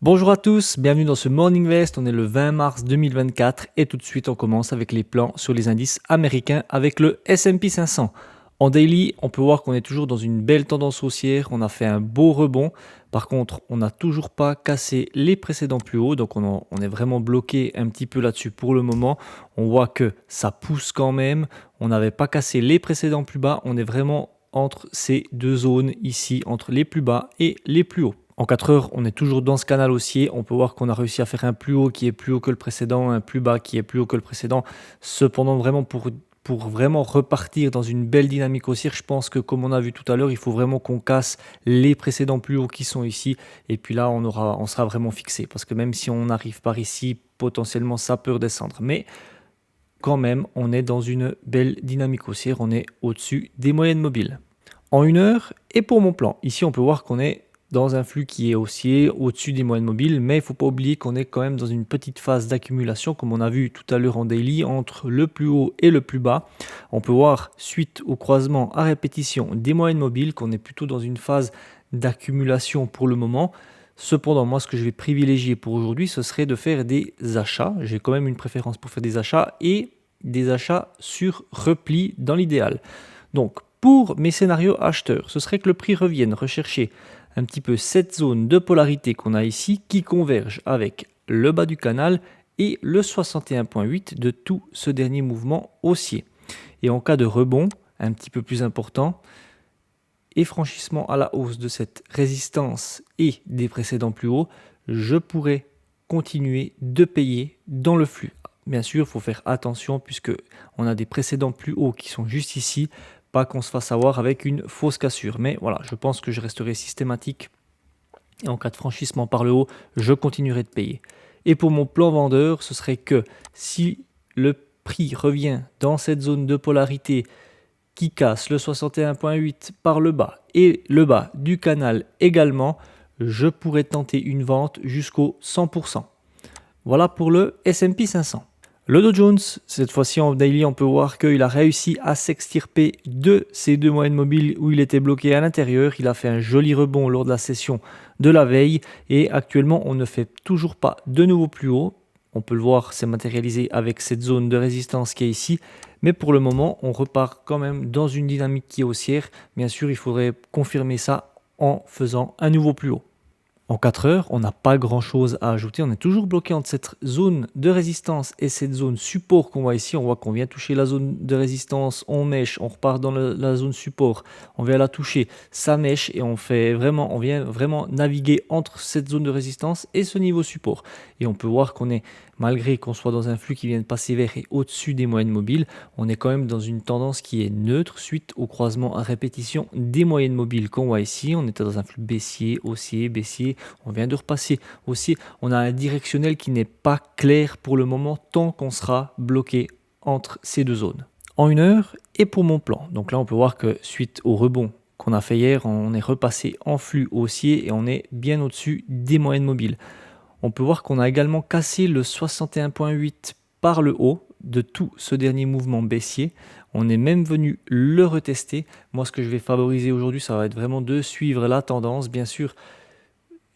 Bonjour à tous, bienvenue dans ce Morning Vest, on est le 20 mars 2024 et tout de suite on commence avec les plans sur les indices américains avec le S&P 500. En daily, on peut voir qu'on est toujours dans une belle tendance haussière, on a fait un beau rebond, par contre on n'a toujours pas cassé les précédents plus hauts, donc on est vraiment bloqué un petit peu là-dessus pour le moment. On voit que ça pousse quand même, on n'avait pas cassé les précédents plus bas, on est vraiment entre ces deux zones ici, entre les plus bas et les plus hauts. En 4 heures, on est toujours dans ce canal haussier. On peut voir qu'on a réussi à faire un plus haut qui est plus haut que le précédent, un plus bas qui est plus haut que le précédent. Cependant, vraiment pour vraiment repartir dans une belle dynamique haussière, je pense que comme on a vu tout à l'heure, il faut vraiment qu'on casse les précédents plus hauts qui sont ici. Et puis là, on sera vraiment fixé. Parce que même si on n'arrive par ici, potentiellement, ça peut redescendre. Mais quand même, on est dans une belle dynamique haussière. On est au-dessus des moyennes mobiles. En 1 heure, et pour mon plan, ici, on peut voir qu'on est dans un flux qui est haussier, au-dessus des moyennes mobiles, mais il ne faut pas oublier qu'on est quand même dans une petite phase d'accumulation, comme on a vu tout à l'heure en daily, entre le plus haut et le plus bas. On peut voir, suite au croisement à répétition des moyennes mobiles, qu'on est plutôt dans une phase d'accumulation pour le moment. Cependant, moi, ce que je vais privilégier pour aujourd'hui, ce serait de faire des achats. J'ai quand même une préférence pour faire des achats et des achats sur repli dans l'idéal. Donc, pour mes scénarios acheteurs, ce serait que le prix revienne rechercher un petit peu cette zone de polarité qu'on a ici qui converge avec le bas du canal et le 61,8 de tout ce dernier mouvement haussier. Et en cas de rebond un petit peu plus important et franchissement à la hausse de cette résistance et des précédents plus hauts, je pourrais continuer de payer dans le flux. Bien sûr, il faut faire attention puisque on a des précédents plus hauts qui sont juste ici. Pas qu'on se fasse avoir avec une fausse cassure. Mais voilà, je pense que je resterai systématique. Et en cas de franchissement par le haut, je continuerai de payer. Et pour mon plan vendeur, ce serait que si le prix revient dans cette zone de polarité qui casse le 61,8 par le bas et le bas du canal également, je pourrais tenter une vente jusqu'au 100%. Voilà pour le S&P 500. Le Dow Jones, cette fois-ci en daily, on peut voir qu'il a réussi à s'extirper de ces deux moyennes mobiles où il était bloqué à l'intérieur. Il a fait un joli rebond lors de la session de la veille et actuellement, on ne fait toujours pas de nouveau plus haut. On peut le voir, c'est matérialisé avec cette zone de résistance qui est ici. Mais pour le moment, on repart quand même dans une dynamique qui est haussière. Bien sûr, il faudrait confirmer ça en faisant un nouveau plus haut. En 4 heures, on n'a pas grand chose à ajouter. On est toujours bloqué entre cette zone de résistance et cette zone support qu'on voit ici. On voit qu'on vient toucher la zone de résistance, on mèche, on repart dans la zone support, on vient la toucher, ça mèche et on vient vraiment naviguer entre cette zone de résistance et ce niveau support. Et on peut voir qu'on est, malgré qu'on soit dans un flux qui vient de passer vers et au-dessus des moyennes mobiles, on est quand même dans une tendance qui est neutre suite au croisement à répétition des moyennes mobiles qu'on voit ici. On était dans un flux baissier, haussier, baissier. On vient de repasser aussi. On a un directionnel qui n'est pas clair pour le moment tant qu'on sera bloqué entre ces deux zones. En 1 heure et pour mon plan. Donc là, on peut voir que suite au rebond qu'on a fait hier, on est repassé en flux haussier et on est bien au-dessus des moyennes mobiles. On peut voir qu'on a également cassé le 61,8 par le haut de tout ce dernier mouvement baissier. On est même venu le retester. Moi, ce que je vais favoriser aujourd'hui, ça va être vraiment de suivre la tendance. Bien sûr,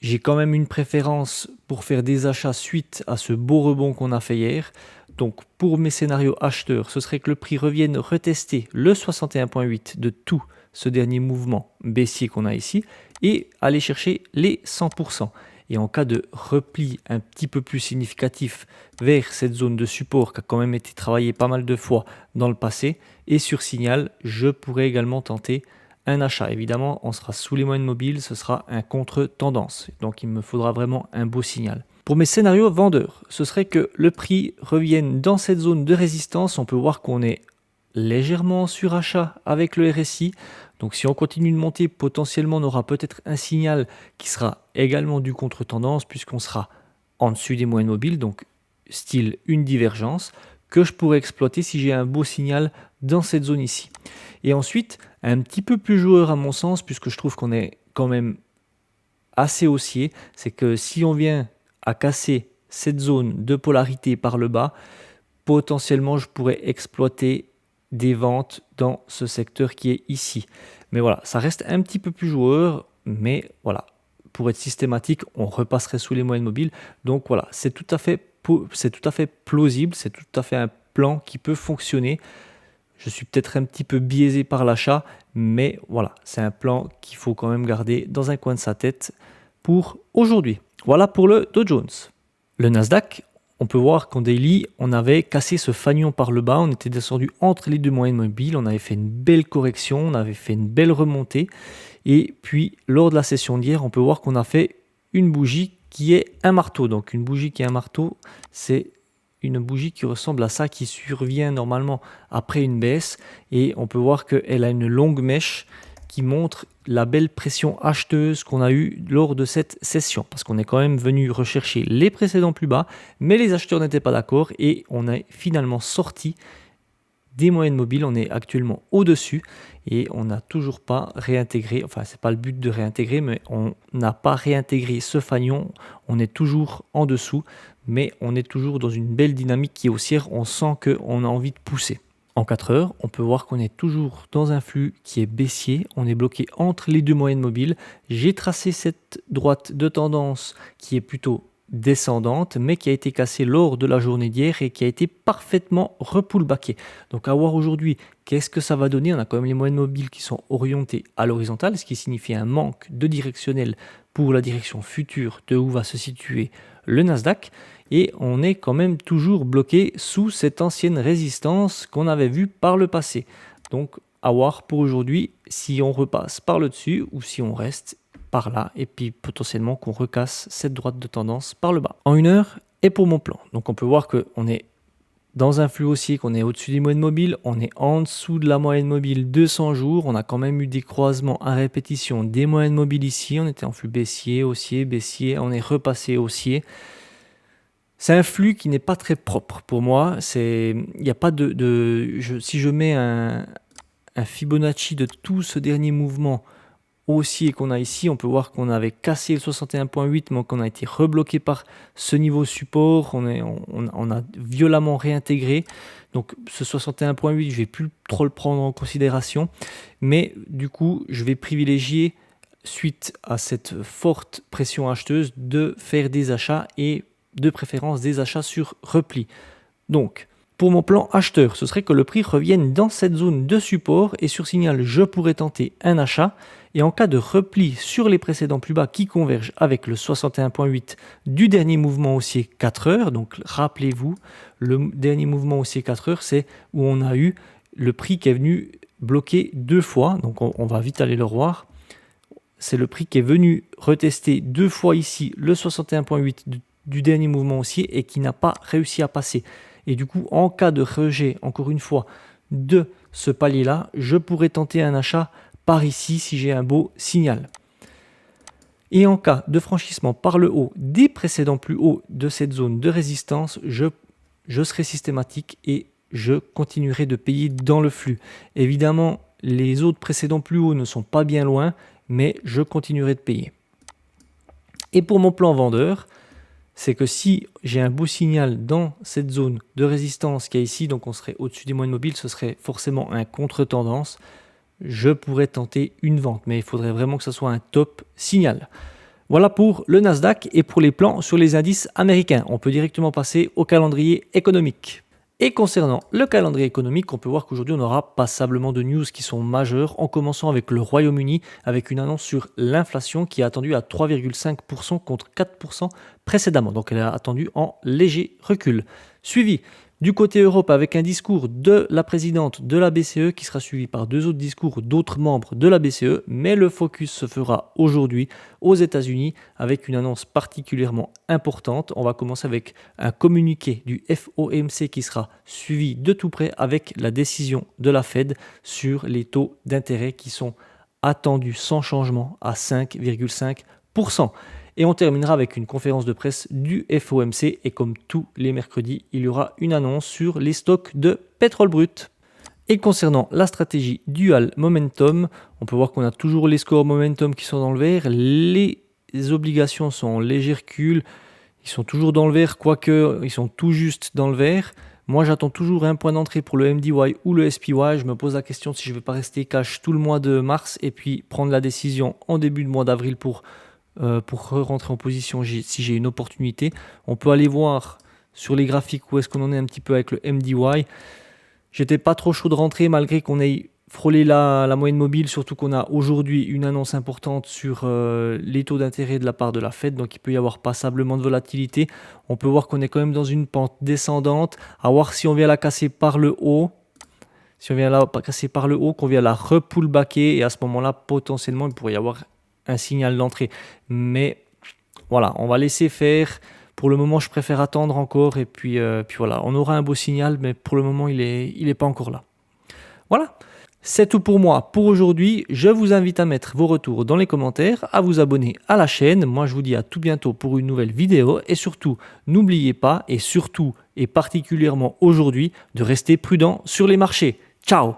j'ai quand même une préférence pour faire des achats suite à ce beau rebond qu'on a fait hier. Donc pour mes scénarios acheteurs, ce serait que le prix revienne retester le 61,8 de tout ce dernier mouvement baissier qu'on a ici et aller chercher les 100%. Et en cas de repli un petit peu plus significatif vers cette zone de support qui a quand même été travaillée pas mal de fois dans le passé et sur signal, je pourrais également tenter un achat. Évidemment, on sera sous les moyennes mobiles, ce sera un contre-tendance. Donc il me faudra vraiment un beau signal. Pour mes scénarios vendeurs, ce serait que le prix revienne dans cette zone de résistance. On peut voir qu'on est légèrement en surachat avec le RSI. Donc si on continue de monter, potentiellement on aura peut-être un signal qui sera également du contre-tendance puisqu'on sera en dessus des moyennes mobiles, donc style une divergence que je pourrais exploiter si j'ai un beau signal dans cette zone ici. Et ensuite, un petit peu plus joueur à mon sens, puisque je trouve qu'on est quand même assez haussier, c'est que si on vient à casser cette zone de polarité par le bas, potentiellement je pourrais exploiter des ventes dans ce secteur qui est ici. Mais voilà, ça reste un petit peu plus joueur, mais voilà. pour être systématique, on repasserait sous les moyennes mobiles. Donc voilà, c'est tout à fait plausible, c'est tout à fait un plan qui peut fonctionner. Je suis peut-être un petit peu biaisé par l'achat, mais voilà, c'est un plan qu'il faut quand même garder dans un coin de sa tête pour aujourd'hui. Voilà pour le Dow Jones. Le Nasdaq, on peut voir qu'en daily, on avait cassé ce fanion par le bas, on était descendu entre les deux moyennes mobiles, on avait fait une belle correction, on avait fait une belle remontée. Et puis, lors de la session d'hier, on peut voir qu'on a fait une bougie qui est un marteau. Donc, une bougie qui est un marteau, c'est une bougie qui ressemble à ça, qui survient normalement après une baisse. Et on peut voir qu'elle a une longue mèche qui montre la belle pression acheteuse qu'on a eue lors de cette session. Parce qu'on est quand même venu rechercher les précédents plus bas, mais les acheteurs n'étaient pas d'accord et on a finalement sorti des moyennes mobiles. On est actuellement au-dessus et on n'a toujours pas réintégré, enfin c'est pas le but de réintégrer, mais on n'a pas réintégré ce fanion, on est toujours en dessous, mais on est toujours dans une belle dynamique qui est haussière, on sent qu'on a envie de pousser. En 4 heures, on peut voir qu'on est toujours dans un flux qui est baissier, on est bloqué entre les deux moyennes mobiles. J'ai tracé cette droite de tendance qui est plutôt descendante, mais qui a été cassée lors de la journée d'hier et qui a été parfaitement repullbackée. Donc à voir aujourd'hui, qu'est-ce que ça va donner? On a quand même les moyennes mobiles qui sont orientées à l'horizontale, ce qui signifie un manque de directionnel pour la direction future de où va se situer le Nasdaq. Et on est quand même toujours bloqué sous cette ancienne résistance qu'on avait vue par le passé. Donc à voir pour aujourd'hui si on repasse par le dessus ou si on reste par là et puis potentiellement qu'on recasse cette droite de tendance par le bas. En 1 heure et pour mon plan. Donc on peut voir qu'on est dans un flux haussier, qu'on est au-dessus des moyennes mobiles, on est en dessous de la moyenne mobile 200 jours, on a quand même eu des croisements à répétition des moyennes mobiles ici, on était en flux baissier, haussier, baissier, on est repassé haussier. C'est un flux qui n'est pas très propre pour moi. Il n'y a pas si je mets un Fibonacci de tout ce dernier mouvement haussier qu'on a ici, on peut voir qu'on avait cassé le 61.8, mais qu'on a été rebloqué par ce niveau support. On a violemment réintégré. Donc ce 61.8, je vais plus trop le prendre en considération. Mais du coup, je vais privilégier, suite à cette forte pression acheteuse, de faire des achats et de préférence des achats sur repli. Donc, pour mon plan acheteur, ce serait que le prix revienne dans cette zone de support et sur signal, je pourrais tenter un achat. Et en cas de repli sur les précédents plus bas qui convergent avec le 61.8 du dernier mouvement haussier 4 heures, donc rappelez-vous, le dernier mouvement haussier 4 heures, c'est où on a eu le prix qui est venu bloquer 2 fois, donc on va vite aller le voir. C'est le prix qui est venu retester 2 fois ici le 61.8 du dernier mouvement haussier et qui n'a pas réussi à passer. Et du coup, en cas de rejet, encore une fois, de ce palier-là, je pourrais tenter un achat par ici si j'ai un beau signal. Et en cas de franchissement par le haut des précédents plus hauts de cette zone de résistance, je serai systématique et je continuerai de payer dans le flux. Évidemment, les autres précédents plus hauts ne sont pas bien loin, mais je continuerai de payer. Et pour mon plan vendeur, c'est que si j'ai un beau signal dans cette zone de résistance qui est ici, donc on serait au-dessus des moyennes mobiles, ce serait forcément un contre-tendance. Je pourrais tenter une vente, mais il faudrait vraiment que ce soit un top signal. Voilà pour le Nasdaq et pour les plans sur les indices américains. On peut directement passer au calendrier économique. Et concernant le calendrier économique, on peut voir qu'aujourd'hui on aura passablement de news qui sont majeures, en commençant avec le Royaume-Uni, avec une annonce sur l'inflation qui est attendue à 3,5% contre 4% précédemment. Donc elle est attendue en léger recul. Suivi du côté Europe avec un discours de la présidente de la BCE qui sera suivi par 2 autres discours d'autres membres de la BCE, mais le focus se fera aujourd'hui aux États-Unis avec une annonce particulièrement importante. On va commencer avec un communiqué du FOMC qui sera suivi de tout près avec la décision de la Fed sur les taux d'intérêt qui sont attendus sans changement à 5,5%. Et on terminera avec une conférence de presse du FOMC et comme tous les mercredis, il y aura une annonce sur les stocks de pétrole brut. Et concernant la stratégie Dual Momentum, on peut voir qu'on a toujours les scores Momentum qui sont dans le vert, les obligations sont en léger recul, ils sont toujours dans le vert, quoique ils sont tout juste dans le vert. Moi, j'attends toujours un point d'entrée pour le MDY ou le SPY. Je me pose la question si je ne vais pas rester cash tout le mois de mars et puis prendre la décision en début de mois d'avril pour pour rentrer en position si j'ai une opportunité. On peut aller voir sur les graphiques où est-ce qu'on en est un petit peu avec le MDY. J'étais pas trop chaud de rentrer malgré qu'on ait frôlé la moyenne mobile, surtout qu'on a aujourd'hui une annonce importante sur les taux d'intérêt de la part de la Fed, donc il peut y avoir passablement de volatilité. On peut voir qu'on est quand même dans une pente descendante, à voir si on vient la casser par le haut. Si on vient la casser par le haut, qu'on vient la repullbacker, et à ce moment-là, potentiellement, il pourrait y avoir un signal d'entrée. Mais voilà, on va laisser faire. Pour le moment, je préfère attendre encore, et puis voilà, on aura un beau signal, mais pour le moment, il est pas encore là. Voilà, c'est tout pour moi pour aujourd'hui. Je vous invite à mettre vos retours dans les commentaires, à vous abonner à la chaîne. Moi, je vous dis à tout bientôt pour une nouvelle vidéo. Et surtout, n'oubliez pas, et surtout et particulièrement aujourd'hui, de rester prudent sur les marchés. Ciao!